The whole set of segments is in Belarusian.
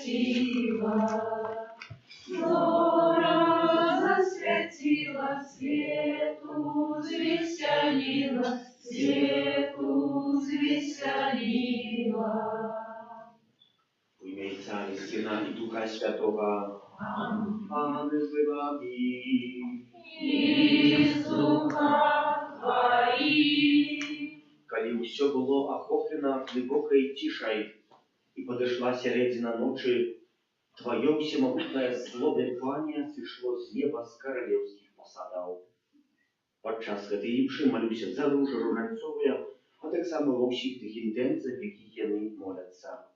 засвятила, зора засвятила, свету звеселила, свету звеселила. В ім'я Отця і Сина і Духа Святого. Аминь. Пане з вами. И с духом Твоим. Коли все было охоплено глубокой тишей, и подошла середина ночи, Твое всемогутное злобе-пание сышло с неба с королевских посадов. Подчас гэтыйши молюся за ружу ружанцовые, а так само во всех тых интенциях, яких яны молятся.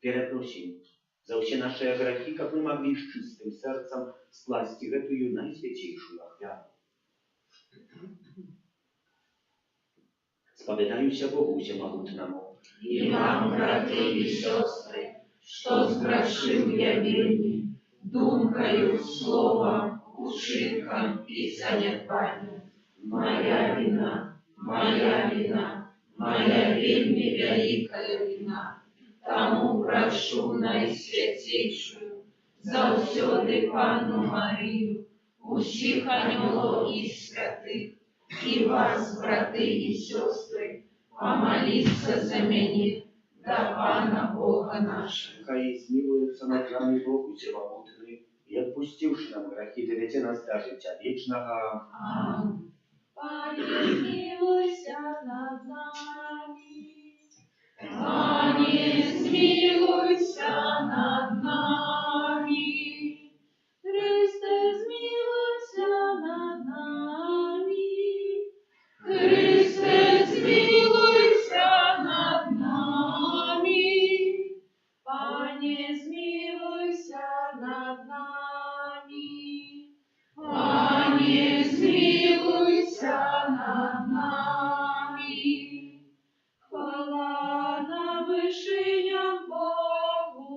Перепросим за все наши грехи, как мы могли с чистым сердцем скласть эту наисвятейшую офяру. Споведаюся Богу всемогутному. И вам, браты и сестры, что сгрешил я вельми, думкою, словом, ушибком и занятанием. Моя вина, моя вина, моя вельми великая вина. Тому прошу наисвятейшую, завсёды Панну Марию, усіх анёлов и святых, и вас, браты и сестры, помолиться за меня, да Пана Бога нашего. Хай змилуется над нами Бог всемогутный, и отпустивши нам грехи, доведе нас до життя вечного. Аминь. Пане, смилуйся над нами. Пане, смилуйся над нами. Христе, смилуйся над нами. Христе, смилуйся над нами. Пане, смилуйся над нами. Пане, смилуйся над нами. Хвала на вышинях Богу,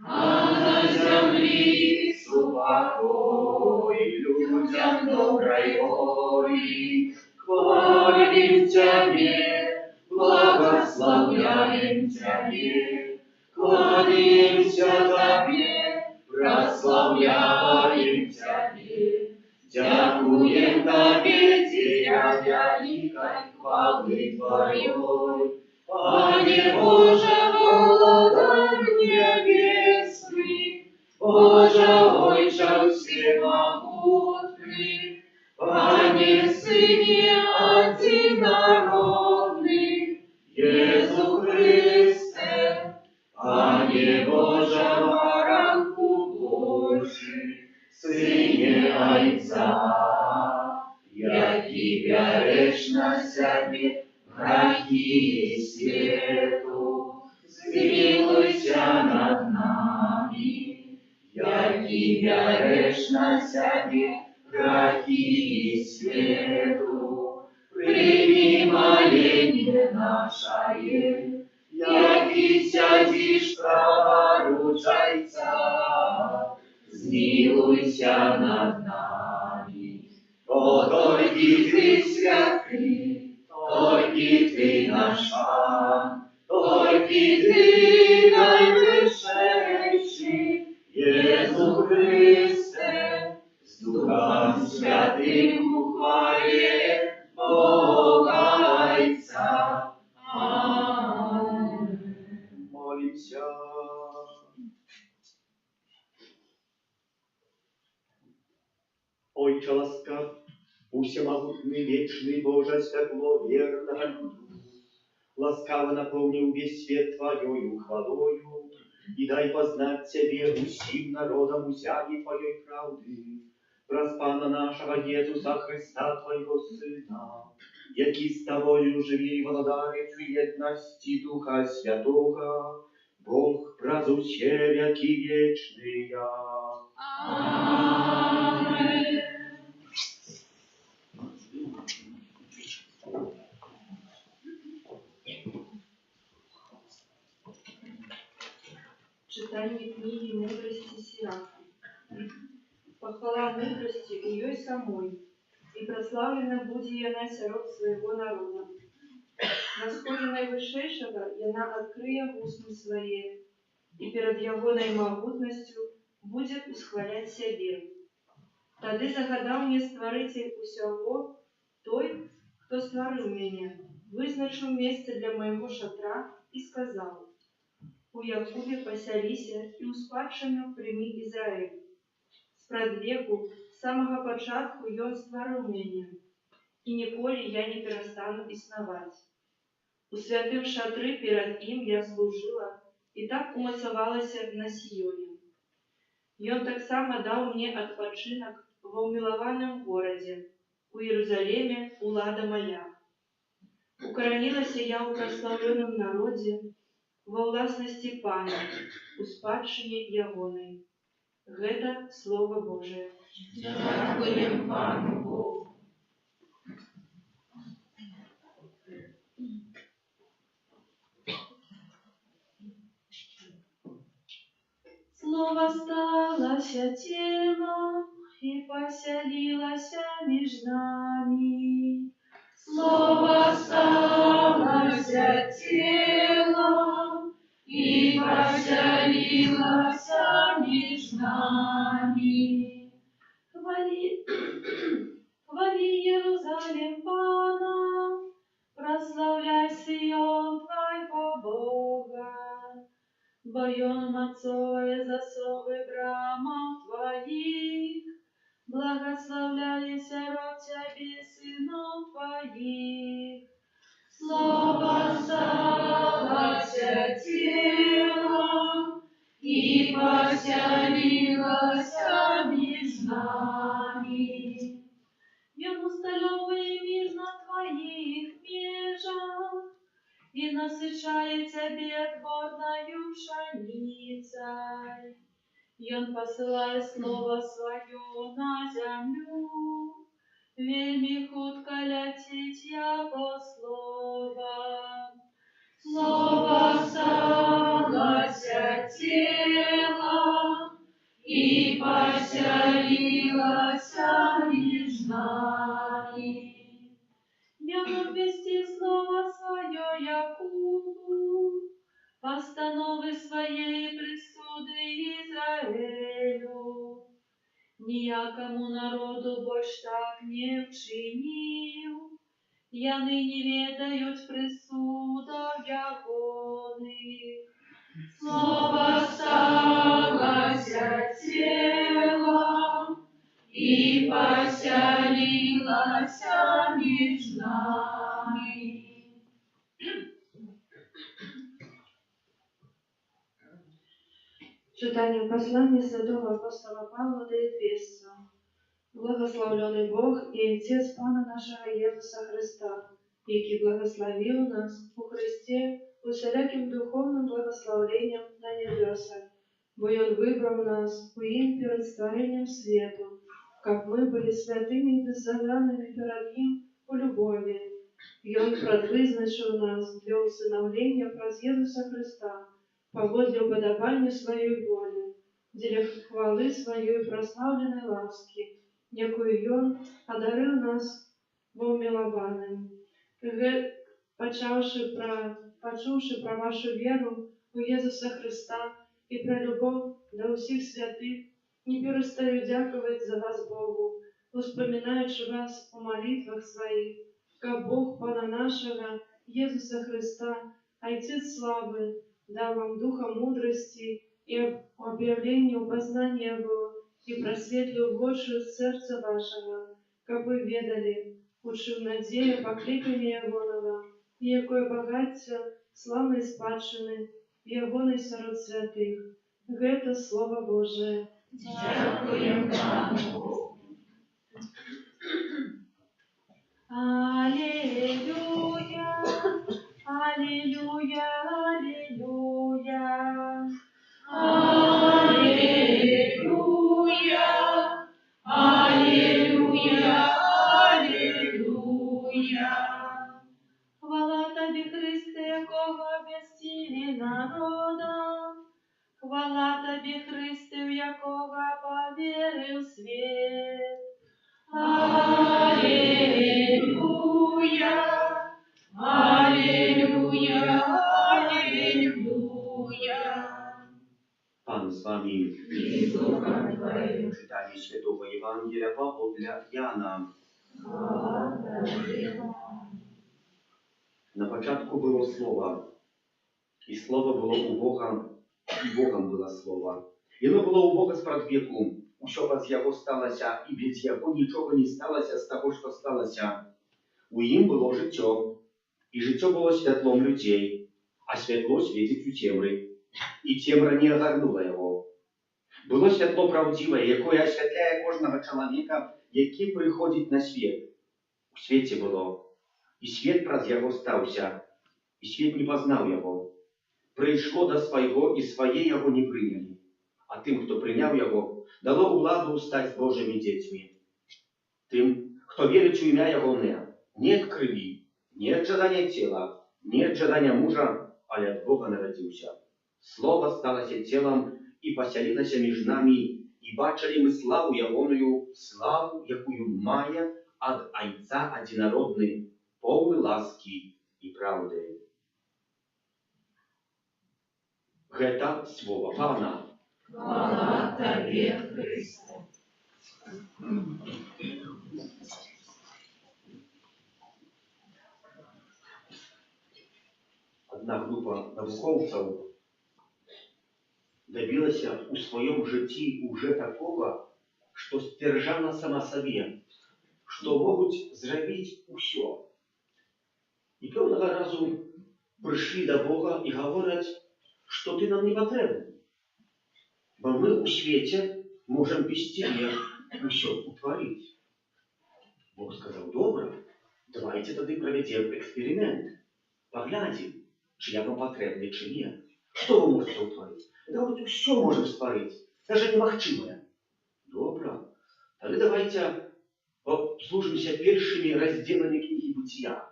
а на землі супокой людям доброй воли. Хвалим Тебе, благословляем Тебе, кланяемся Тебе, прославляем Тебе, дякуем Тебе, Дея великой хвалы Твоей. Пане Боже, Володарь небесный, Боже, Отче всемогутный, Пане Сыне одинородный, Иисус Христе, Пане Боже, Баранку Божий, Сыне Отца, яки берешь на себе грехи свету, змилуйся над нами, яки берешь на себе грехи свету. Прими моление наше, яки сядешь праворучайца, змилуйся над нами. О, только Ты святый, только Ты наш Пан, только Ты наивысший, Иисус Христе, с Духом Святым в хвале Бога Отца. Аминь. Молимся. Отче ласкав, всемогутный, вечный Боже, светло верного люду, ласкаво наполнил весь свет Твоею хвалою, и дай познать Тебе усим народам усяги Твоей правды, праз Пана нашего Иисуса Христа, Твоего Сына, який с Тобою живи и владарец в едности Духа Святого, Бог празуще веки вечные. Аминь. Читание книги мудрости Сираха. Похвала мудрости у ёй самой, и прославлена буде яна сярод своего народа. На сходе Наивышейшего яна открые устны свои, и перед ягонай магутнасцю будзе усхваляць сябе. Тады загадаў мне стварыцель усяго, той, хто стварыў мяне, вызначыў месца для майго шатра і сказаў: у Якубе пасяліся і ў спадчыну прымі Ізраіль. Спрадвеку, з самага пачатку ён стварыў мяне, і ніколі я не перастану існаваць. У святым шатры перад ім я служыла і так умацавалася на Сіёне. Ён таксама даў мне адпачынак ва ўмілаваным горадзе, у Іерусаліме улада мая. Укаранілася я ў праслаўлёным народзе, ва ўласнасці Пана, у спадчыне ягонай. Гэта Слова Божие. Дякуем Пану Богу. Слово сталося телом и поселилося між нами. Слово сталося телом и поселилося між нами. Хвали Иерусалим Пана, прославляй Сион Твоего Бога. Бо он мацове засовы брамов Твоих, благословляйся род Тебе, сынов Твоих. Слово сталося телом и поселилося між нами. Он усталевый мир на Твоих межах и насыщает Тебе творною пшеницей. И он посылает слово свое на землю, вельми хутко летит Его слово. Слово сталося телом и поселилося між нами. Я обвести слово свое Якубу, постановы своей присуды Израилю. Ніякому народу больш так не вчинил, яны не ведают присудов ягоных. Слово сталося телом и поселилося між нами. Читание послания святого апостола Павла до Ефесцев. Благословленный Бог и Отец Пана нашего Иисуса Христа, який благословил нас у Христе усяляким духовным благословением на небесах, бо Он выбрал нас у им перед створением свету, как мы были святыми и беззаглядными перед Ним по любови. И Он предвызначил нас для усыновления праз Иисуса Христа, погодля уподобания своей воли, для хвалы своей прославленной ласки, якую Он одарил нас во умилованным. Почувши про вашу веру у Иисуса Христа и про любовь до всех святых, не перестаю дяковать за вас Богу, вспоминаючи вас в молитвах своих, как Бог Пана нашего Иисуса Христа, Отец славы, дал вам духа мудрости и объявления познания Его, и просветлил большую сердце вашего, как вы ведали, учив надею покликания Егонова, и якое богатство славной спадщины, Егоной сород святых. Это Слово Божие. Дякуем Пану. Аллилуйя, аллилуйя, аллилуйя. Аллилуйя, аллилуйя, аллилуйя. Хвала Тобі, Христе, якого безцілі народа. Хвала Тобі, Христе, в якого повірив світ. Аллилуйя, аллилуйя, аллилуйя. Пан з вами. И с Духом Твоим. Читание Святого Евангелия по Яна. Слава Тебе. На початку було Слово, і Слово було у Бога, і Богом було Слово. І воно було у Бога спрадвеку. Усьо без Його сталося, і без Його нічого не сталося з того, що сталося. У ім було життя, і життя було світлом людей, а світло світить у темрі, і темра не огарнула його. Було світло правдиве, яке освітляє кожного чоловіка, який приходить на світ. У світі було, і світ праз його стався, і світ не познав його. Прийшло до свого, і своє його не прийняли. А тим, хто прийняв його, дало владу стати Божими дітьми. Тим, хто вірить у ім'я його не від крові, не від жадання тіла, не від жадання мужа, але від Бога народився. Слово сталося тілом і поселилося між нами, і бачили ми славу Ягоною, славу, якою має від Отця одинородний, повний ласки і правди. Гэта слово Пана. Хвала Тебе, Христе. Одна група навукоўцаў добилася у своем житті уже такого, что сцвярджала сама себе, что могут зрабіць усё. И певного разу пришли до Бога и говорят, что ты нам не потребен, бо мы у свете можем без тебе усё утворить. Бог сказал: добро, давайте тогда проведем эксперимент, поглядим, чи я вам потребный, чи нет. Что вы можете утворить? Да вот все можем створить, даже немагчимое. Добро, тогда давайте послужимся першими разделами книги Бытия,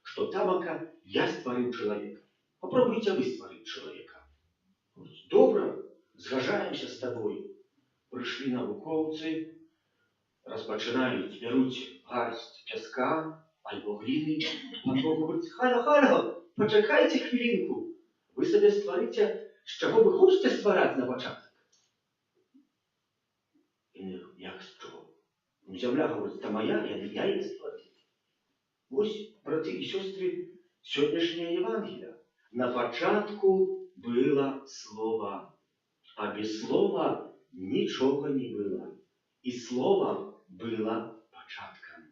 что там, я створил человека. Попробуйте вы створить человека. Добро, згажаемся с тобой. Пришли навукоўцы, распачинают, берут гарсть песка альбо глины, а Бог говорит: хало, почекайте хвилинку, вы себе створите, з чого ви хочете створати на початок. І не, як з чого? Ну, земля говорить: та моя, я її створив. Ось, брати і сестри, сьогоднішнє Євангелія. На початку было Слово, а без Слова нічого не було. І Слово було початком.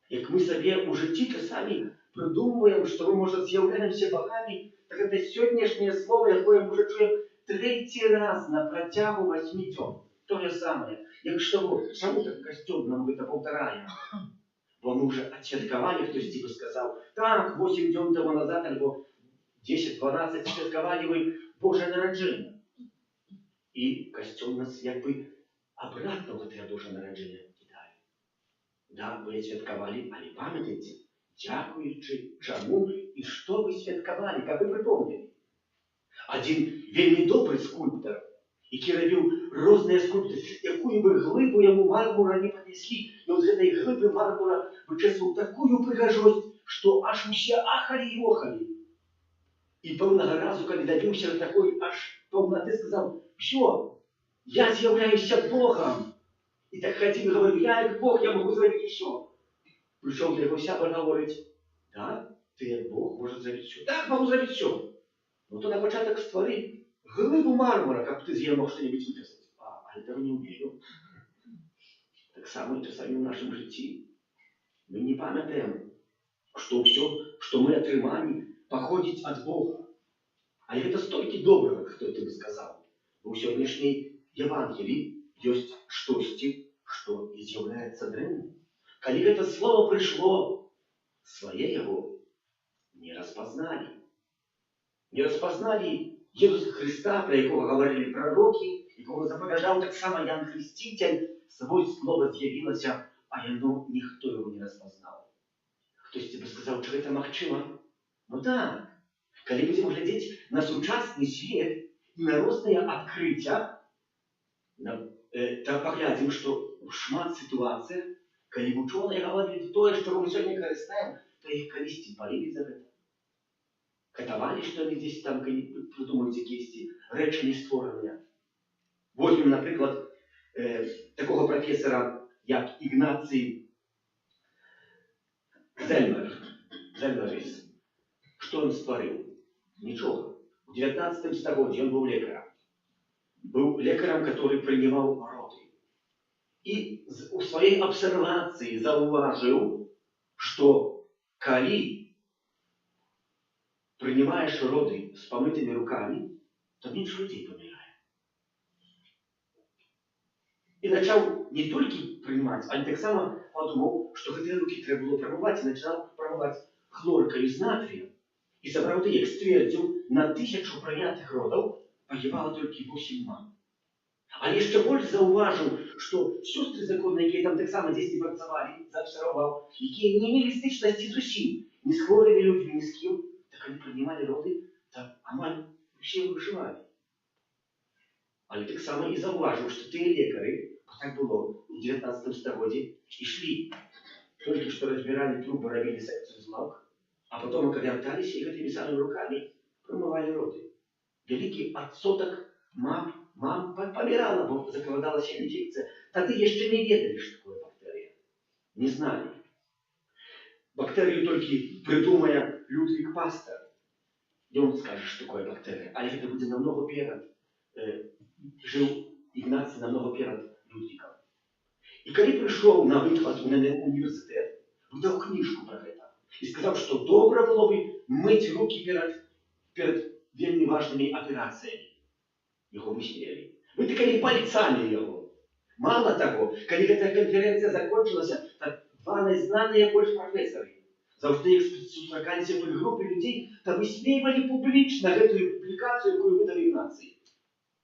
Як ми собі у житті часами придумуємо, що ми, може, з'являємося богами, так це сьогоднішнє слово, яке ми вже чуємо третій раз на протягу 8 днів. То же саме. Якщо чому так костюм нам це повторяє? Бо ми вже відсвяткували, хтось типу сказав: так, 8 днів тому назад, або 10-12 святкували ви Боже народження. І костюм нас якби обратно в це Боже народження кидає. Да, ви святкували, але пам'ятаєте, дякуючи чому і що ви святкували, як ви припомнили. Один вельми добрий скульптор, який робив різні скульптури, яку би глибу йому мармура не понесли, і от з цієї глиби мармура вичесував таку пригожость, що аж усі ахали і охали. І певного разу, коли добився такої аж повноти, сказав: все, я з'являюся Богом. І так ходив і говорив: я як Бог, я можу зробити все. Прийшов до його сябра, говорить: так, ти як Бог можеш зробити все. Так, можу зробити все. Ну то на початок створи глыбу мармура, как ты з'ел мог что-нибудь выписать. А этого не умею. Так само и часами в нашем житті. Мы не памятаем, что все, что мы отрымали, походит от Бога. А это столько доброго, кто это бы сказал. У сегодняшней Евангелии есть штосьці, что и является древним. Коли это слово пришло, свое его не распознали. Не распознали Єсуса Христа, про якого говорили пророки, якого заповідав так само Ян Хреститель, своє слово з'явилося, а яно ніхто його не розпознав. Хтось тебе сказав, чи це можливо? Ну так. Коли будемо глядіти на сучасний світ і на різні відкриття, то поглядимо, що в шмат ситуаціях, коли учені говорили те, що ми сьогодні користуємо, то їх колись палили за це. катавалі, што яны дзесь там прыдумаюць якіясьці рэчы нествораныя. Возьмем, напрыклад, такога прафесара, як Ігнацый Зельмерис. Што ён стварыў? Нічога. У 19 стагоддзі ён быў лекарам. Быў лекарам, который прынимаў роды. І у сваёй абсервацыі заўважыў, што калі прынимаеш роды з памытымі рукамі, то менш людзей памірае. І пачаў не толькі прынимаць, але таксама падумаў, што гэтыя рукі трэба было прамываць, і пачаў прамываць хлоркаю з натрыем. І сапраўды, як сцвердзіў, на 1000 прынятых родаў пагібала толькі 8 мам. Але яшчэ больш заўважыў, што сёстры законныя, якія там таксама дзесьці працавалі, заабсерваваў, якія не мелі стычнасці зусім ні з хворымі людзьмі, ні з кім, так калі прынималі роды, то амаль усе выжывалі. Але таксама і заўважыў, што тыя лекары, так было у 19 стагоддзі, ішлі, толькі што разбіралі трубы, рабілі секцыю змалк, а потом вярталіся і гэтымі самымі рукамі прамывалі роды. Вялікі адсотак мам памірала, бо закладалася інфекцыя. Тады яшчэ не ведалі, што такое бактэрыя. Не зналі. Бактэрыю толькі прыдумае Людвік Пастер. Ён скажа, што такое бактэрыя. Але гэта будзе намного перад. Жыў Ігнацый намного перад Людвікам. І калі прыйшоў на выклад у універсітэт, выдаў кніжку пра гэта. І сказаў, што добра было бы мыць рукі перад вельмі важнымі аперацыямі. Яго высмеялі. Вытыкалі пальцамі яго. Мала таго, калі гэтая канферэнцыя закончылася, так два найзнаныя больш прафесары заўжды як сустракаліся ў той групе людзей, то высмейвалі публічна гэтую публікацыю, якую выдаў Ігнацый.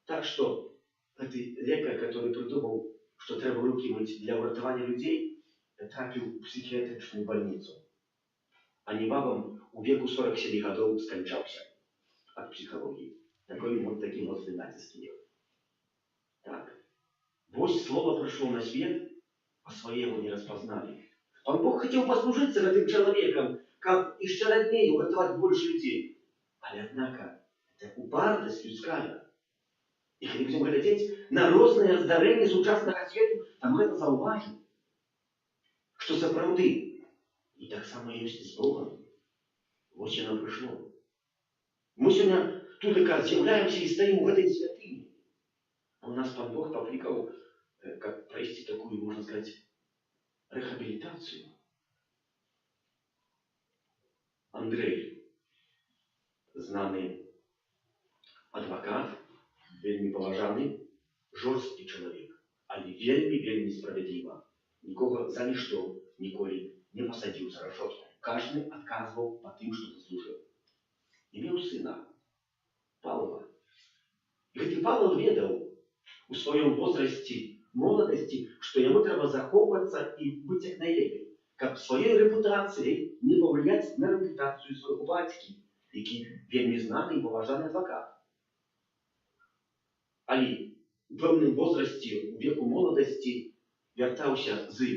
Так што гэты лекар, который прыдумаў, што трэба рукі мыць для ўратавання людзей, трапіў у псіхіятрычную бальніцу. А небавам у веку 47 гадоў сканчаўся ад псіхалогіі. Такой такі моцны націск меў. Так. Вось слова прыйшло на свет, а свае яго не распазналі. Пан Бог хацеў паслужыцца гэтым чалавекам, каб яшчэ радней уратаваць больш людзей. Але, аднака, гэта упартасць людская. І калі будзем глядзець на розныя здарэнні сучаснага свету, там гэта заўважым, што сапраўды і таксама ёсць з Богам. Вось яно прыйшло. Мы сёння тут з'яўляемся і стаім у гэтай святыні. А у нас Пан Бог паклікаў, каб прайсці такую, можна сказаць, рэхабілітацыю. Андрэй, знаны адвакат, вельмі паважаны, жорсткі чалавек, але вельмі справядліва. Нікога за нішто ніколі не пасадзіў за рашотку. Кожны адказваў па тым, што заслужыў. І меў сына, Павла. І гэты Павел ведаў у сваём возрасце, моладасці, што яму трэба захоўвацца і быць як найлепей, каб сваёй рэпутацыяй не паўлияць на рэпутацыю свайго бацькі, які вельмі знаны і паважаны адвакат. Але у пэўным возрасце, у веку моладасці, вяртаўся з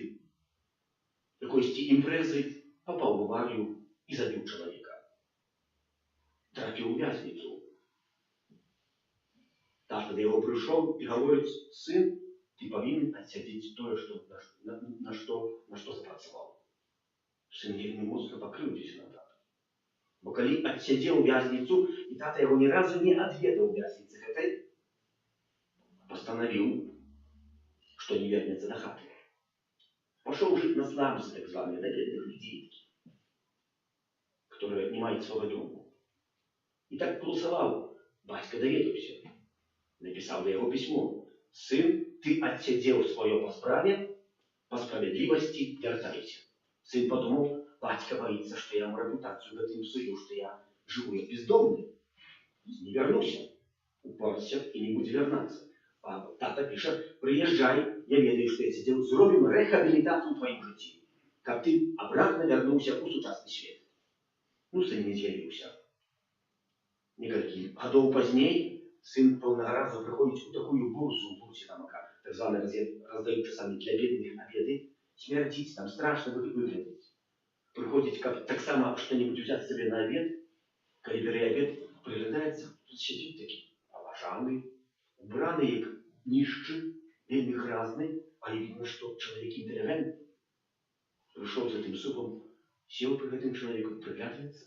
якойсьці імпрэзы, папаў у аварыю і забіў чалавека. Трапіў у вязніцу. Тата да яго прыйшоў і гаворыць: сын, ты павінен адсядзець тое, на што запрацаваў. Сын вельмі моцна пакрыўдзіўся на тату. Бо калі адсядзеў вязніцу, і тата яго ні разу не адведаў вязніцы гэтай, пастанавіў, што не вернецца да хаты. Пашоў жыць на слабцы, так званыя, на бедных людзей, которые не маюць свого дому. І так паласаваў. Бацька даведаўся. Напісаў да яго пісьмо: сын, ты адсядзеў сваё па справе, па справядлівасці вяртайся. Сын падумаў, бацька баіцца, што я яму рэпутацыю гэтым псую, што я жыву як бездомны. Не вярнуся. Упорся і не будзе вярнацца. Тата піша: прыязджай, я ведаю, што я сидзеў, зробім рэхабілітацыю ў тваім жыцці, каб ты абратна вярнуўся ў сучасны свет. Ну, сын не з'явіўся. Некалькі гадоў пазней сын пэўнага разу прыходзіць у такую бурсу, там, так званая, раздаюць часамі для бедных абеды, смярдзіць, там страшна выглядзець. Прыходзіць, каб таксама што-небудзь узяць сабе на абед, Калі бярэ абед, прыглядаецца, тут сядзіць такі паважаны, убраны як нішчы, вельмі гразны, але відно, што чалавек інтэлігентны. Прыйшоў з гэтым супам, сеў пры гэтым чалавеку, прыглядваецца.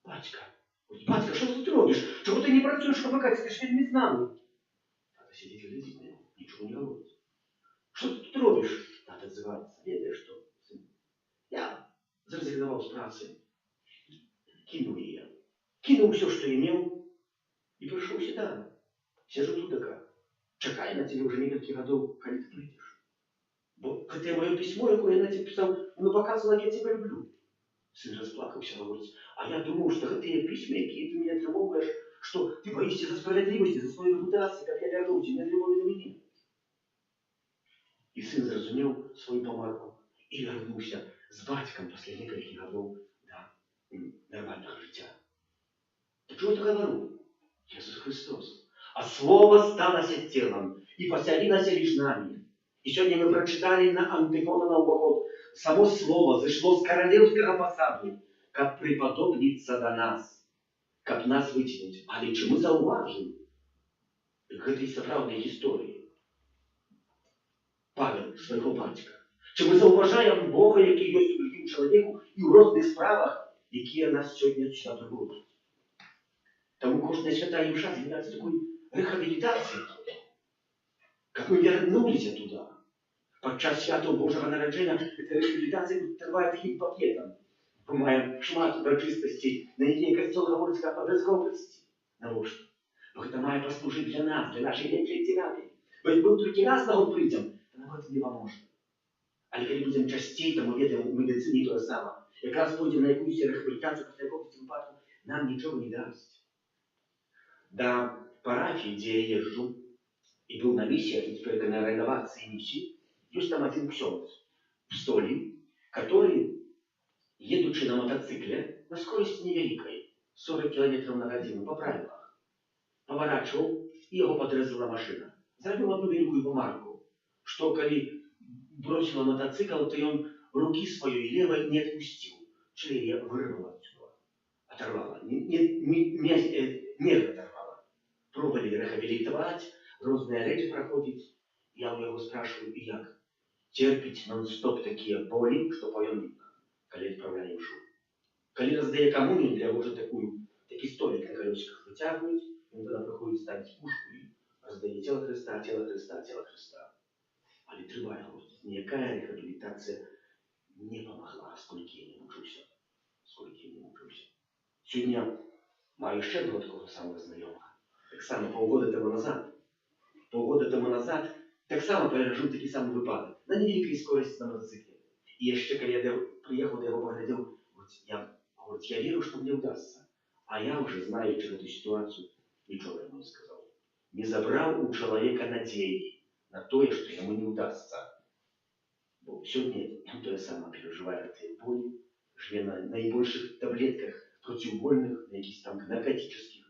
Бацька, што ты робіш? Чого ти не працюєш в АПК? Ти ж вельми знаний. Тата сидить і глядить на нього, нічого не говорить. Що ти тут робиш? Тата отзывается. Ведаєш що, син? Я зрезигнував з праці. Кинув її. Кинув все, що имел, і прийшов сюди. Сижу тут така. Чекаю на тебе вже некілька годов, коли ти прийдеш. Бо це моє письмо, яке я на тебе писав, воно показувало, як я тебе люблю. Сын расплакался, говорит, а я думал, что это письма, какие ты меня тревогаешь, что ты боишься за справедливость, за свою репутацию, как я вернусь, не любовь до меня. И сын зразумел свою помарку и вернулся с батьком после нескольких годов до нормального життя. Так что я говорю? Иисус Христос. А Слово сталося телом и поселилось лишь нами. И сегодня мы прочитали на антифона на увоход. Само Слово зашло с королевского посаду, как преподобниться до нас, как нас вытянуть. Але чи ми зауважимо в этой справдной истории Павел своего батька? Чи ми зауважаємо Бога, який є у другим чоловіку і в різних справах, які нас сьогодні сюди приводять? Тому кожна свята душа з'являється такою рехабілітацією, як ми вернулися туди. Подчас святого Божого народження эта рехабілітація триває таким пакетом. Ми маємо шмат урочистостей, на які костел говорить як обов'язковості. Навіщо? Бо це має послужити для нас, для нашої ліпшої терапії. Бо якби ми тільки раз на год прийдемо, то нам це не поможе. Але коли будемо частей, то ми ведемо в медицині те саме. Якраз пойдемо на якусь рехабілітацію, після якогось випадку, нам нічого не дасть. До парафії, де я їжджу, і був на місіях, і тепер на реновації місії, есть там один ксенц в Столе, который, едучи на мотоцикле, на скорости невеликой, 40 км на годину, по правилах, поворачивал, и его подрезала машина. Зробил одну великую помарку, что, коли бросила мотоцикл, то он руки своей левой не отпустил. Шея вырвала отсюда, оторвала, не оторвала. Пробовали рехабилитовать, разные речи проходить. Я у него спрашиваю, и як? Терпеть нон-стоп такие боли, что поем видно, коли отправляем шум. Коли раздає коммунию, для его уже такий столик на колесиках вытягивают, он тогда приходит ставить пушку и раздає тело Христа, тело Христа, тело Христа. Але триває, ніяка рехабілітація не помогла, скільки я не мучуся. Сьогодні маю ще одного такого самого знайомого. Так само полгода тому назад, так само пережив такий самий випадок. На невеликій скорості на мотоциклі. І ще, коли я приїхав до його, поглядів, я вірю, що мені вдасться. А я вже, знаючи цю ситуацію, нічого йому не сказав. Не забрав у чоловіка надії на те, що йому не вдасться. Бо сьогодні він те саме переживає цієї болі, живе на найбільших таблетках противобольних, на якісь там наркотичних,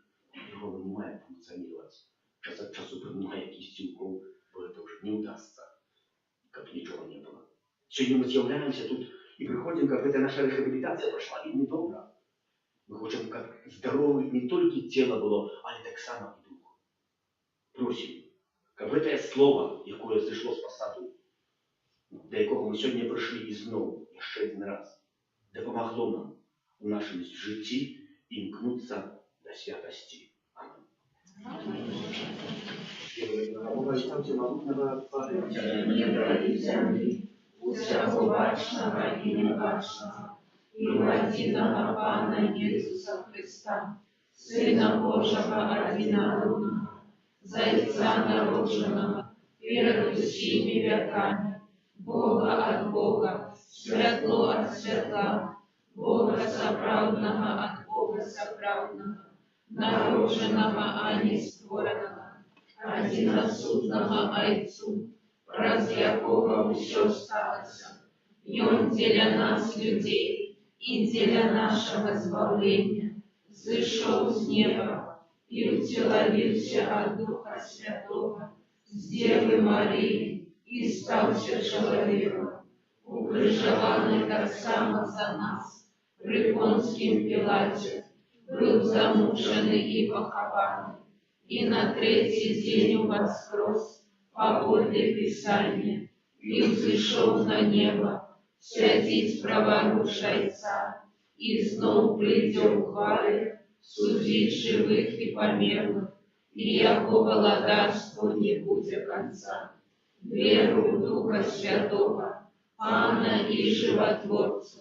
його не має функціонувати. Час от часу принимая кистью укол, бо это уже не удастся, как ничего не было. Сегодня мы з'являемся тут и приходим, как эта наша рехабилитация прошла и недобро. Мы хотим, как здоровым не только тело было, а и так само и дух. Просим, как это слово, якое зайшло з посаду, до якого ми сьогодні прийшли і знову, ще один раз, допомогло нам у нашому житті імкнутися до святості. Неба и земли, всего башного и небашного, и единого Пана Иисуса Христа, Сына Божьего одинородного, Зайца народженного, перед всеми веками, Бога от Бога, светло от светла, Бога соправдного от Бога соправдного, народженного, а не створенного, одиносудного Отцу, раз якого все сталося, и Он для нас, людей, и для нашего избавления, зашел с неба и утеловился от Духа Святого, с Девы Марии, и стался человеком, укрыжованный так само за нас, при Понским Пилате, был замученный и похован, и на третий день воскрес по подле Писания, и взошел на небо, святить праворушайца, и знов придет в хвале, судить живых и померлых, и яко владарству не будет конца. Веру в Духа Святого, Пана и Животворцу,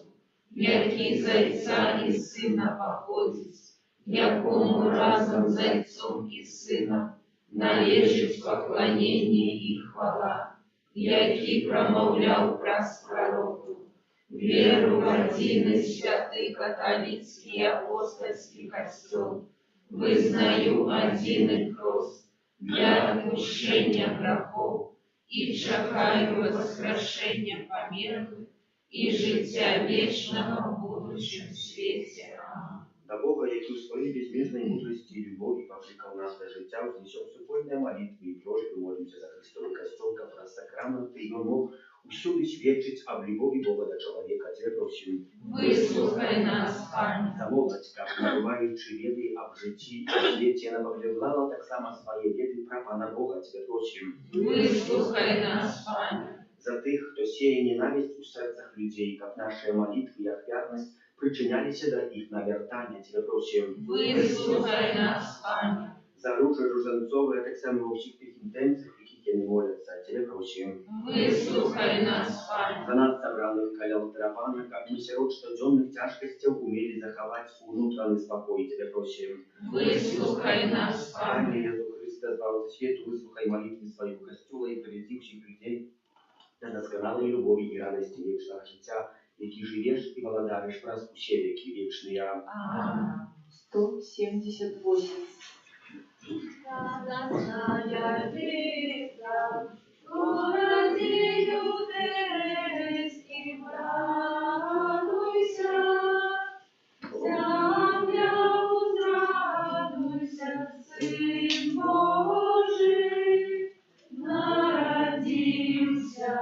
яки зайца и сына походить, якому разом зайцом и сыном належить поклонение и хвала, яки промовлял праз пророку, веру в один и святый католицкий и апостольский костел, вызнаю один и крест для отпущения грехов, и чекаю воскрешения померлых и життя вечного в будущем свете. Аминь. До Бога, який у своей безмежной мудрости и любови покликал нас до життя, вознесем супольные молитвы и просьбы, молимся за Христовый костел, который сакраменты и мог усюди свідчить об любові Бога до чоловіка. Тебе просим. Выслухай нас, Пане. За молодь, как набываючи веды об житті и свете, она поглядала так само свои веды про Пана Бога. Тебе просим. Выслухай нас, Пане. За тих, хто сеє ненависть у серцях людей, как наши молитвы и охвярность причинялись до их навертания. Тебе просим. Выслухай нас, Пане. За ружа руженцове, так само во всіх тих інтенціях, яких не моляться. Тебе просим. Выслухай нас, Пане. За нас собранных колял Тарапана, как мы сирот штодзенных тяжкостей умели заховать внутренний спокой. Тебе просим. Выслухай нас, Пане Пане. Иисус Христе, Бавце свету, выслухай молитвы своего костюла и приведивших людей до досконалой любови и радости вечного життя, які живешь и владаешь праз усе веки вечные. Аминь. 178. Радостная веста, городе Юдейским, радуйся, земля возрадуйся, Сын Божий народился.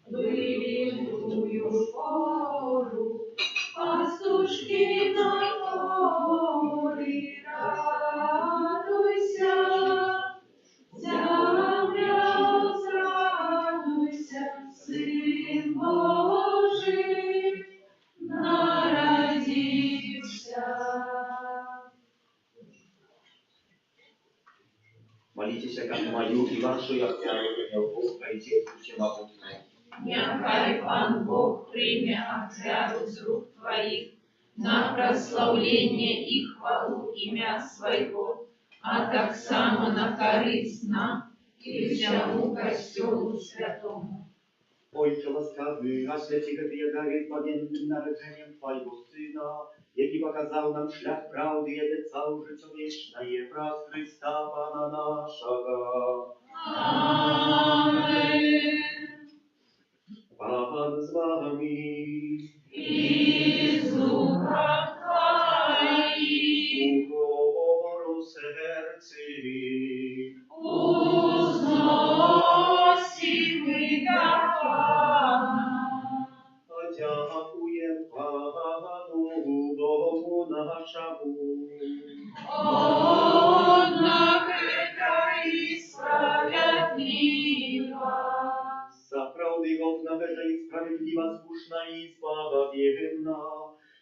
Выведую пору, пастушки на поле, радуйся, земля возрадуйся, Сын Божий народился. Молитесь, как мою и вашу, я втягиваю Бог, Отец Всемогутный. Нехай Пан Бог прийме отряду з рук Твоих на прославление и хвалу имя Своего, а так само на користь нам и всему костелу святому. Ojcze łaskawy, a święci Ty daje zbawiennym narodzeniem Twojego Syna, jaki pokazał nam szlak prawdy i obiecał życie wieczne, wraz Chrysta Pana naszego. Amen. Pan z Wami. I z duchem Twoim Ugoru sercy. uznosimy dla Pana. Dziękuję Panu Bogu naszemu. Ona chytra i sprawiedliwa. За правды годна гэта і справедліва, слушна і збавенна,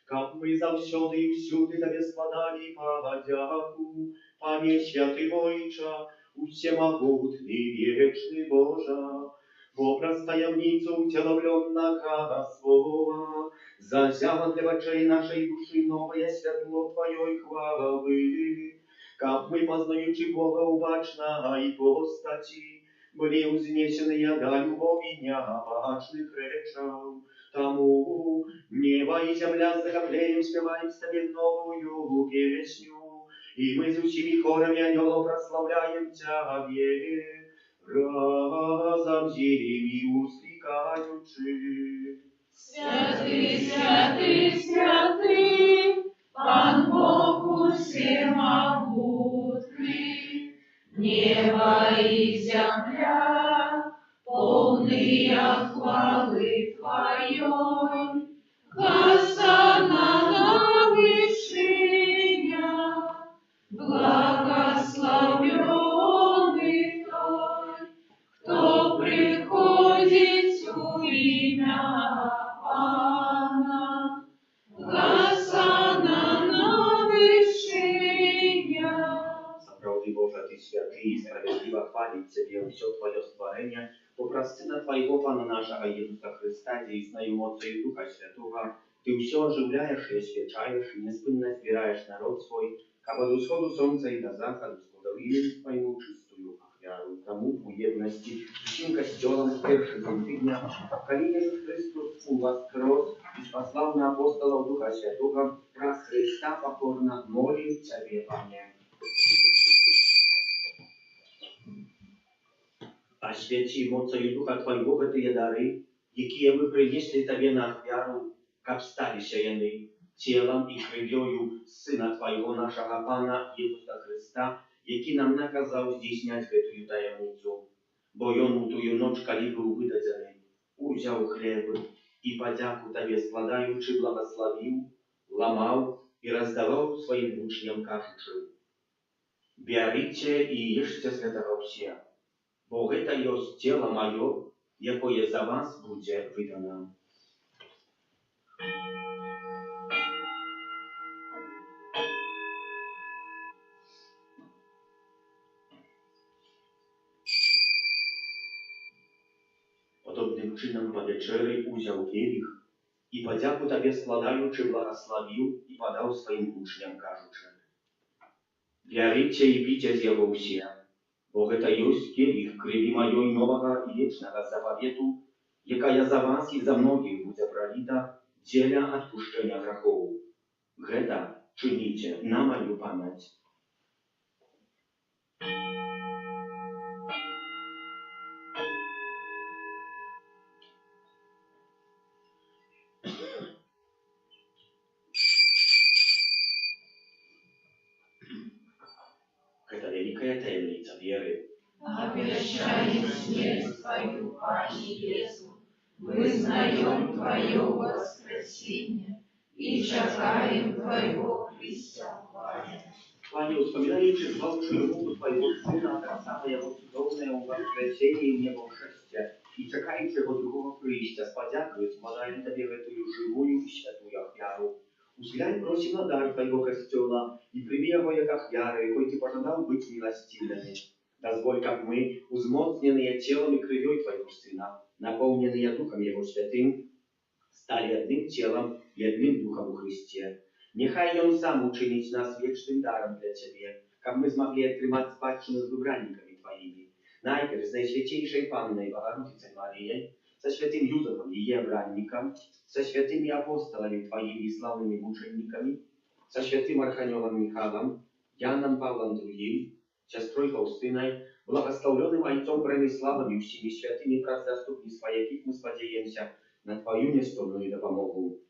каб мы заўсёды і ўсюды Табе складалі падзяку, Пане святы Ojcze, усемагутны вечны Божа, вобраз таямніцу уцеловленного Слова, зазява для очей нашей души новое святло Твоей хвалы, каб мы, познаючи Бога убачна и постати, были узнесенные до любови необычных речаў. Тому небо и земля с захоплением спеваем с Тебе новую песню, и мы с усими хорами ангелов прославляем Тебе, разом зими устикаючи. Святый, святый, святый, Пан Бог всемогутный, небо и земля, полные хвалы Твоей, Хостана на высших хвалить Тебе все Твое створение, попраз Сына Твоего, Пана нашего Иисуса Христа, действною мocою Духа Святого, Ты все оживляешь и освещаешь, и неспынно избираешь народ свой, как от усходу солнца и до заходу, сходу имени Твоему чистую ахвяру, тому в едности, всем костелом в первый день тыдня, коли Иисус Христос воскрес, и спаслал на апостолов Духа Святого, раз Христа покорно молим Тебе, Пане. Освяти мocою Духа Твоего гэтыя дары, якія мы принесли Тебе на ахвяру, каб сталіся яны телом и крывёю Сына Твоего нашего Пана Иисуса Христа, які нам наказал здійснять гэтую таямницу. Бо Ён у тую ноч, калі быў выдадзены, узяў хлеб и подяку Тебе складаючы благословил, ламаў и раздавал своим учням, кажучы: «Бярыце и ешьте з гэтага ўсе, бо гэта ёсць тело маё, якое за вас будзе выдано». Подобным чином по вечері узяв келих і подяку Тебе складаючи благословив і подав своїм учням, кажучи: «Бярыце і піце з яго ўсе, бо гэта ёсць келих крыві маёй новага і вечнага заповету, якая за вас і за многіх будзе проліта дзеля адпушчэння грахоў. Гэта чыніце на маю памяць». Это великая таємниця віри. Обещаем смерть Твою, Пане Иисус, вызнаем Твое воскресение и чекаем Твоего Христа хвале. Пане, успоминаючи звалчую муку Твоего Сына, так само Его цудовное воскресение в небошесте, и чекаючи Его другого прийстя, с подякою складаем Тебе гэтую живую и святую ахвяру. Узглянь, просим на дар Твоего костела, и прими его як ахвяры, якой Ты пожадал быть милостивыми. Дозволь, как мы, узмоцненные телом и кровью Твоего Сына, наполненные Духом Его Святым, стали одним телом и одним Духом у Христе. Нехай Он сам учинить нас вечным даром для Тебе, как мы смогли отрымать спадщину с выбранниками Твоими. Найперв с Наисвятейшей Панной Богородицей Марией, со святым Юзефом и Евранником, со святыми апостолами Твоими и славными мучениками, со святым Архангелом Михаилом, Яном Павлом II, сестрой Фаустиной, благословленным отцом Брониславом и всеми святыми правдоступництва, яких мы сподеемся на Твою нестольную допомогу.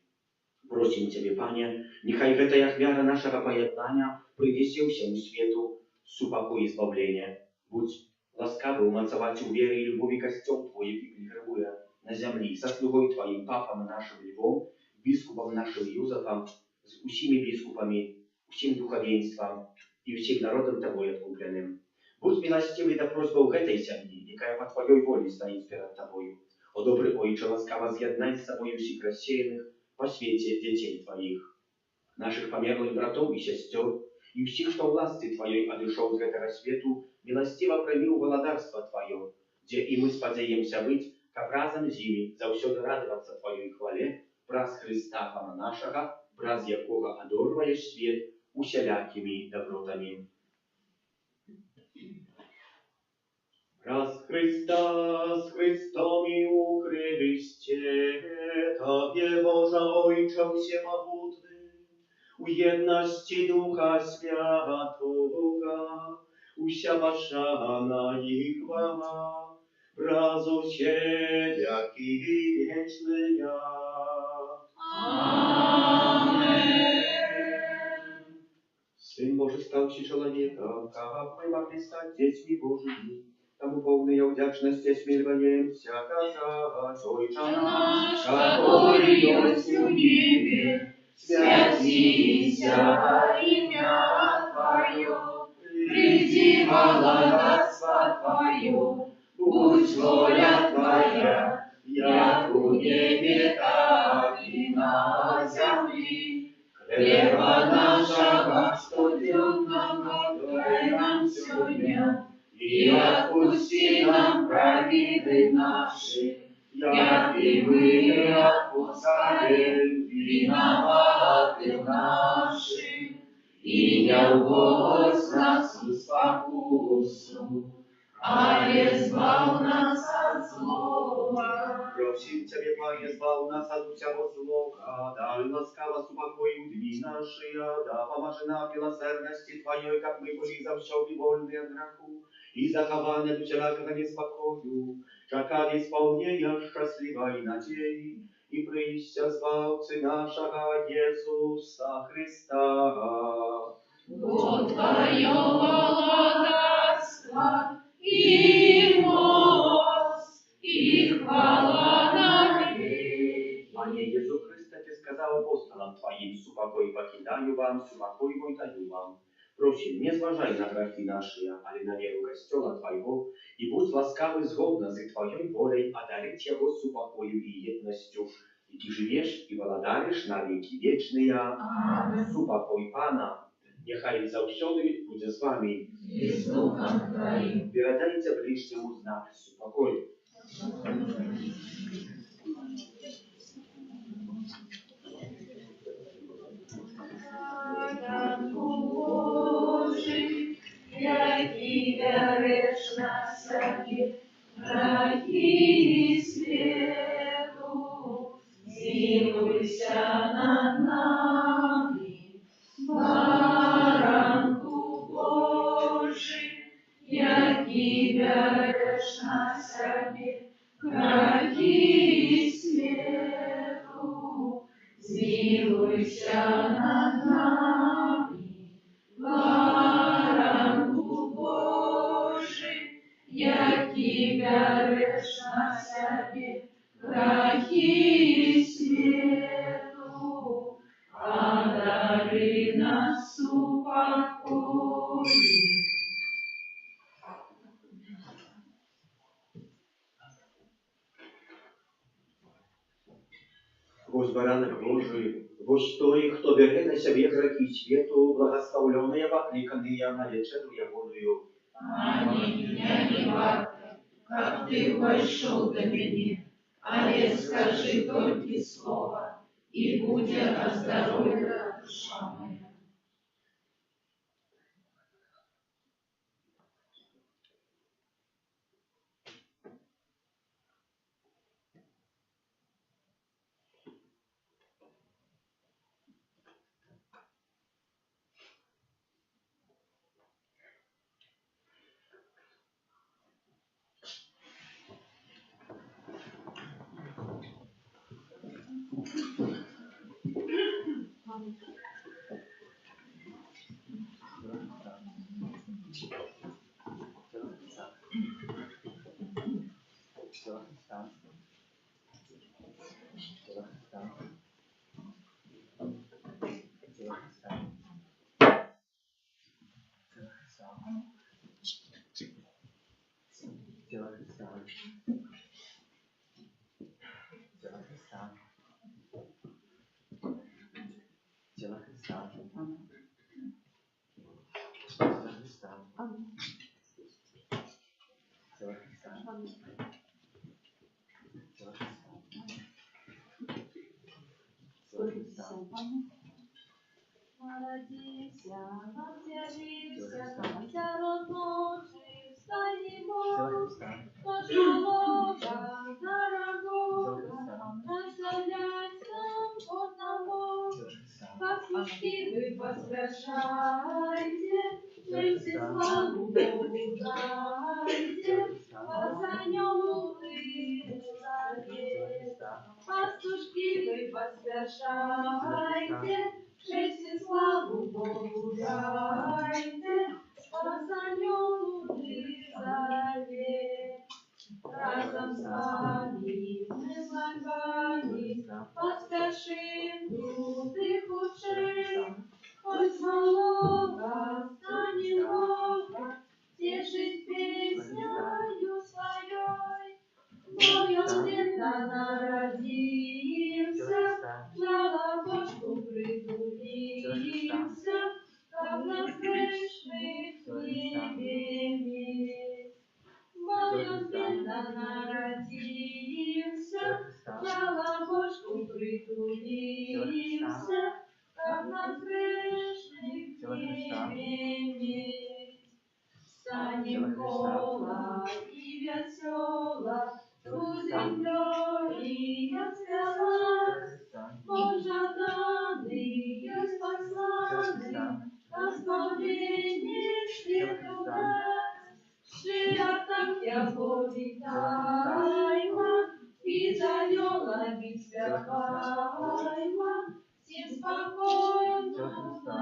Просим Тебе, Пане, нехай гэтая ахвяра нашего поєднання принесе всему свету супокой и избавление. Будь ласкавый умацовать у веры и любови костел Твой, и прикрывая на земле, со слугой Твоим папам нашим Львом, бискупом нашим Юзефом, с усими бискупами, всем духовенством и всем народом Тобой откупленным. Будь милостивый до просьбы этой земли, якая по Твоей воле стоит перед Тобою. О добрый Отче, ласкаво з'єднай с собою всех рассеянных по свете детей Твоих, наших померлых братов и сестер, и всех, кто власти Твоей одышал с этого свету, милостиво прими у володарство Твое, где и мы сподеемся быть, как разом с ними, завсёды радоваться Твоей хвале, праз Христа Пана нашего, праз якого одорваешь свет усялякими добротами. Раз Христа з Христом і у Христе, Тобie Boża Ojcze Всемогутny, u jedności Ducha Świętego, usia Waszana i chwała, wrazu siedziaki wieczny ja. Amen. Сын Божий стал человеком, как мы могли стать детьми Божьими. Тому полная вдячность смиряемся казать, Отче наш, который есть в небе, святися имя Твое, приди владарство Твое, будь воля Твоя, як у небе, так и на земле. Хлеба нашего штоденного дай нам сегодня, и отпусти грехи наши, як і ми відпускаємо виноватих наших, і не вводь нас у спокусу, але збав нас от злого. Просим Тебя, Пане, збав нас от усякого злого, дай ласкаво супокою дни наши, да поможи нам милосердности Твоей, как мы были завсёды вольны от греху, и захованы от всякого неспокою, чекали исполнения счастливой надеи, и прися Збавцы нашего Иисуса Христа. Бо Твоего богатства и мост, и хвала на веки. Пане Иисус Христе, Ты сказал апостолам Твоим, супокой покидаю вам, супокой мой даю вам. Просим, не зважай на грехи наши, але на веру Костела Твоего, и будь ласкавый згодно з Твоей волей одарить его супокою и едностью, и Ты живешь и владаешь на веки вечные. Амин. Супокой Пана, нехай завсёды буде з вами. И с Духом Твоим. Передайте ближнему знак супокою. Божий, який береш на собі гріхи світу, змилуйся над нами, баранку Божий, який береш на собі гріхи світу, змилуйся над нами, баранку Божий, який береш на собі гріхи світу, одари нас упокоєм. Вось баранок Божий, вось той, хто бере на себе грехи світу, благословленные, покликанные на вечеру ягоную. Аминь, я не варта, как ты вошел до меня, але скажи только слово, и будет оздоровлена душа моя. Народився, нам з'явився, Тася родночий, встанімо, пошла дорогого, наславлять нам одного. Пастушки вы возвращайте, честь и славу Богу дайте, возонём ты завет. Пастушки вы возвращайте, честь и славу Богу дайте, возонём ты завет. Разом с вами мы с вами поспешим крутых учей, хоть малого станем много, тешить песнёю своей. Богом детка народился, жалобочку придумал. Микола и весела, у земле спевать, Божа данный есть посланный, Господи, нести туда. Широта я повидайма, и за елами спевайма, всем спокойно на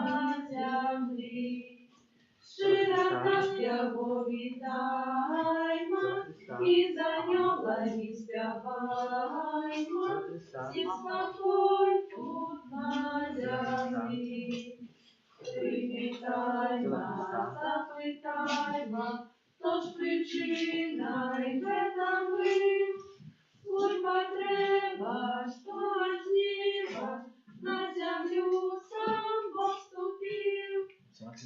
земле. Широта я повидайма, и за елами спевайма, всем спокойно на земле. Привітайма, запитайма, тож причинай бедами, будь потреба, что от неба на землю сам Бог ступил.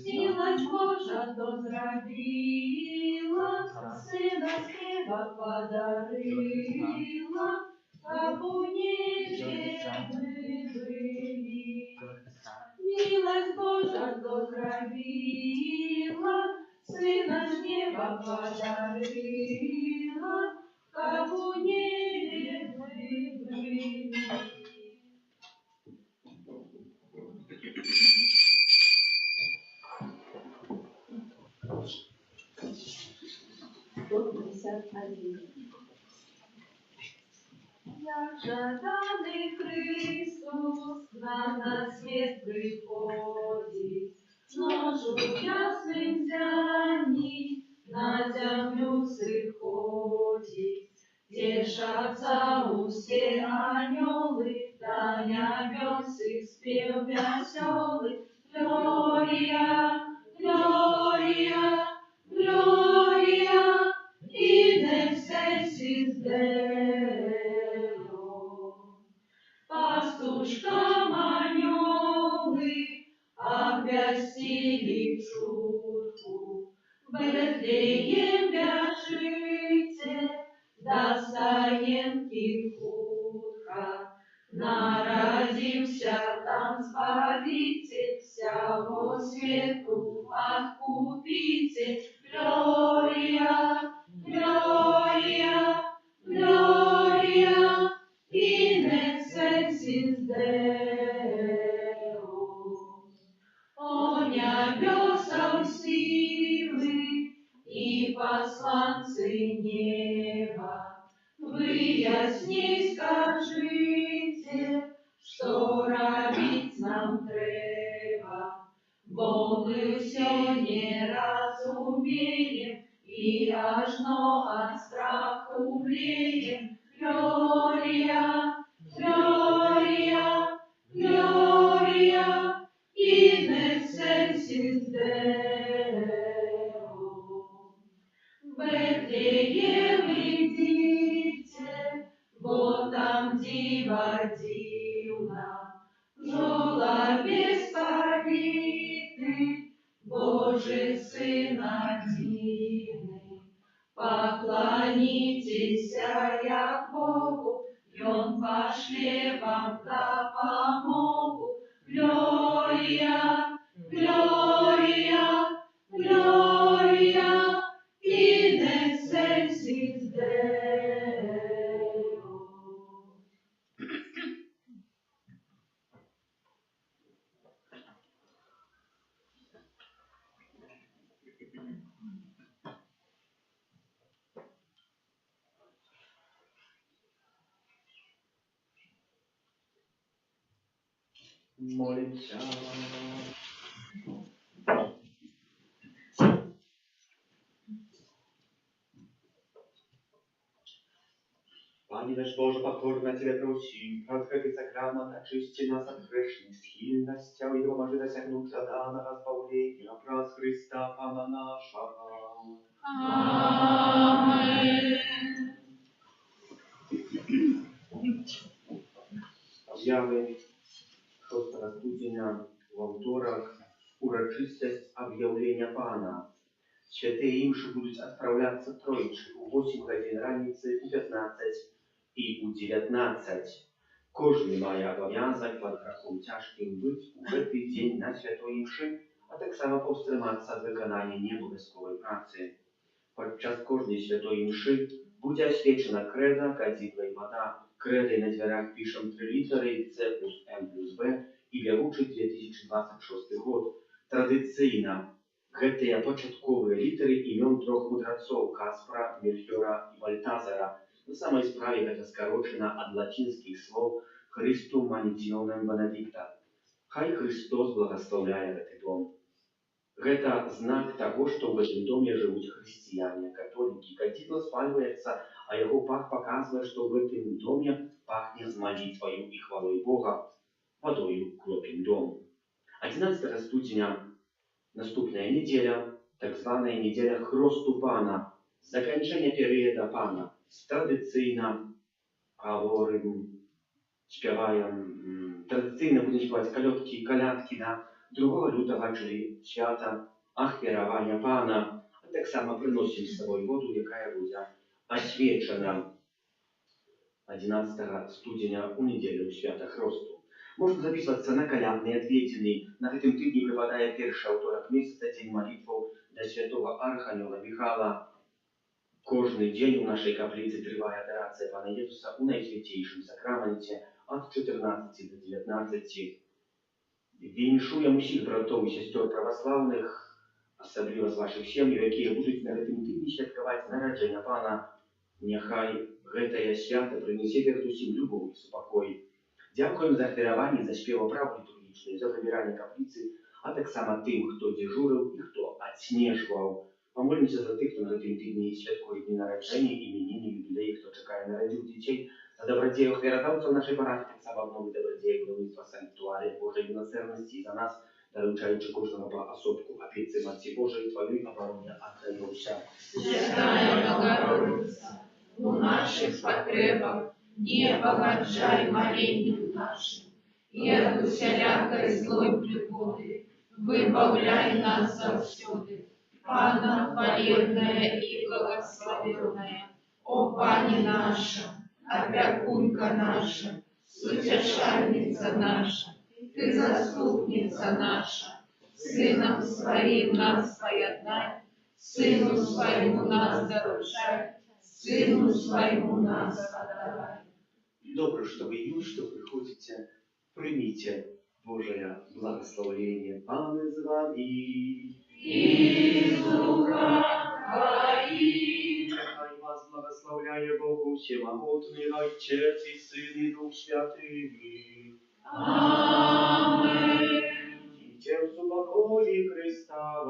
Милость Божа то зробила, Сына с неба подарила, как у небе мы были. Милость Божа то зробила, Сына с неба подарила, как у небе мы были. Жаданий Христос на свет приходит, ножу ясным взяни на землю сыходит. Тешатся все анёлы, да небес их спев веселый. Глория, Глория, Глория, in excelsis Deo. Пастушкам анёлы обвестили шутку, в Бетлеем бежите, достаем тихутка. Народился там Спаситель, всего свету откупитель. Глория, Gloria, Gloria, in excelsis Deo. О небеса силы и посланцы неба, выясни, скажите, что робить нам треба, бо мы все не разумеем, и ажно от страху млеем. Глория, Глория, Глория, in excelsis Deo. В Бетлеем идите, бо там дива дивна, жолобе спалитый, Божий Сын дивный. Поклонитесь я Богу, и Он пошле вам да помогу. Глория, Глория, Глория, in excelsis Deo. Молимся. Пане наш Боже, покорно Тебя просим, открытый сакрамент, очисти нас от грешных схильностей и поможи досягнуть заданного избавления праз Христа Пана нашего. Amen. Zjawy 6 студня во вторник урочистость объявления Пана. Святые имши будут отправляться тройче у 8 годин раницы, у 15 и у 19. Кожный має обов'язок под грехом тяжким быть у этот день на святой имши, а так само повстриматься от виконання необов'язкової праці. Падчас кожнай святой імшы будзе асвечана крэда, кадзідла і вада. Крэдай на дзвярах пішам 3 літары C плюс M плюс B і бягучы 2026 год. Традыцыйна гэтыя пачатковыя літары імён 3 мудрацоў Каспра, Мельхіора і Бальтазара. На самай справе гэта скарочана ад лацінскіх слоў Христум Манитионем Бенедикта. Хай Христос благословляе гэты дом. Гэта знак таго, што ў гэтым доме жывуць хрысціяне, католікі. Кадзідла спальваецца, а яго пах паказвае, што ў гэтым доме пахне малітваю і хвалой Бога, вадою кропім дом. 11 студзеня наступная недзеля, так званая недзеля Хросту Пана, заканчэння перыяда Пана. Традыцыйна традыцыйна будем спяваць калёдкі і калядкі, 2 лютага, czyli свята ахвяравання Пана, а таксама прыносім з сабой воду, якая будзе асвечана 11 студзеня у нядзелю свята Хросту. Можна запісвацца на калядныя адведзіны. На гэтым тыдні прыпадае першы аўторак месяца, дзень малітваў да святого Архангела Михала. Кожны дзень у нашай капліцы трывае адарацыя Пана Езуса у найсвяцейшым сакраменце ад 14 до 19. Віншуем усіх братоў і сясцёр праваслаўных, асабліва з вашых сем'яў, якія будуць на гэтым тыдні святкаваць нараджэнне Пана. Няхай гэтае свята прынесе перадусім любоў і супакой. Дзякуем за ахвяраванне, за спеў апраў літургічную, за прыбіранне капліцы, а таксама тым, хто дзежурыў і хто адснежваў. Памолімся за тых, хто на гэтым тыдні святкуе дні нараджэння, іменіны, юбілеі, хто чакае нарадзіў дзяцей, за дабрадзею ахвярадаўцаў нашай парафіі, таксама абновы дабрадзею будаўніцтва санктуарыя Божай міласэрнасці за нас, даручаючы кожнага па асобку апецы Маці Божай, тваёй абароне аддаюся. Святая Богородица, у наших потребах не погорчай молению нашим, и от усялякой злой пригоды выбавляй нас завсёды. Пана хвалебная и благословенная, о Пане наша, опекунка наша, сутешальница наша, ты заступница наша, Сыном Своим нас поеднай, Сыну Своему нас доручай, Сыну Своему нас подавай. Добро, что вы идете, что приходите, примите Божие благословение. Пан с вами. И с духом твоим. Нехай вас благословляє Богу всемогутний, Отец и Сын и Дух Святый. Аминь. Идите в супокое Христа.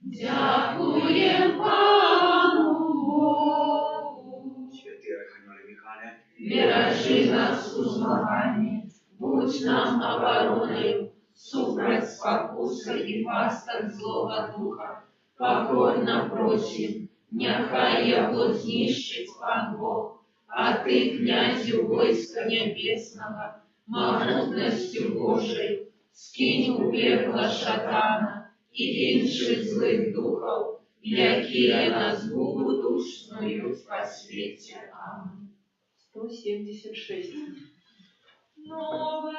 Дякуем Пану Богу. Святый Архангеле Михайле, Бережи нас у змаганні, будь нам обороною, супроть спокуси і пасток злого духа. Покорно просим, нехай його знищить Пан Бог, а ти, князю войска небесного, могутностью Божией, скинь у пекла шатана и інших злых духов, які на згубу душную по свете. Аминь. 176. Нова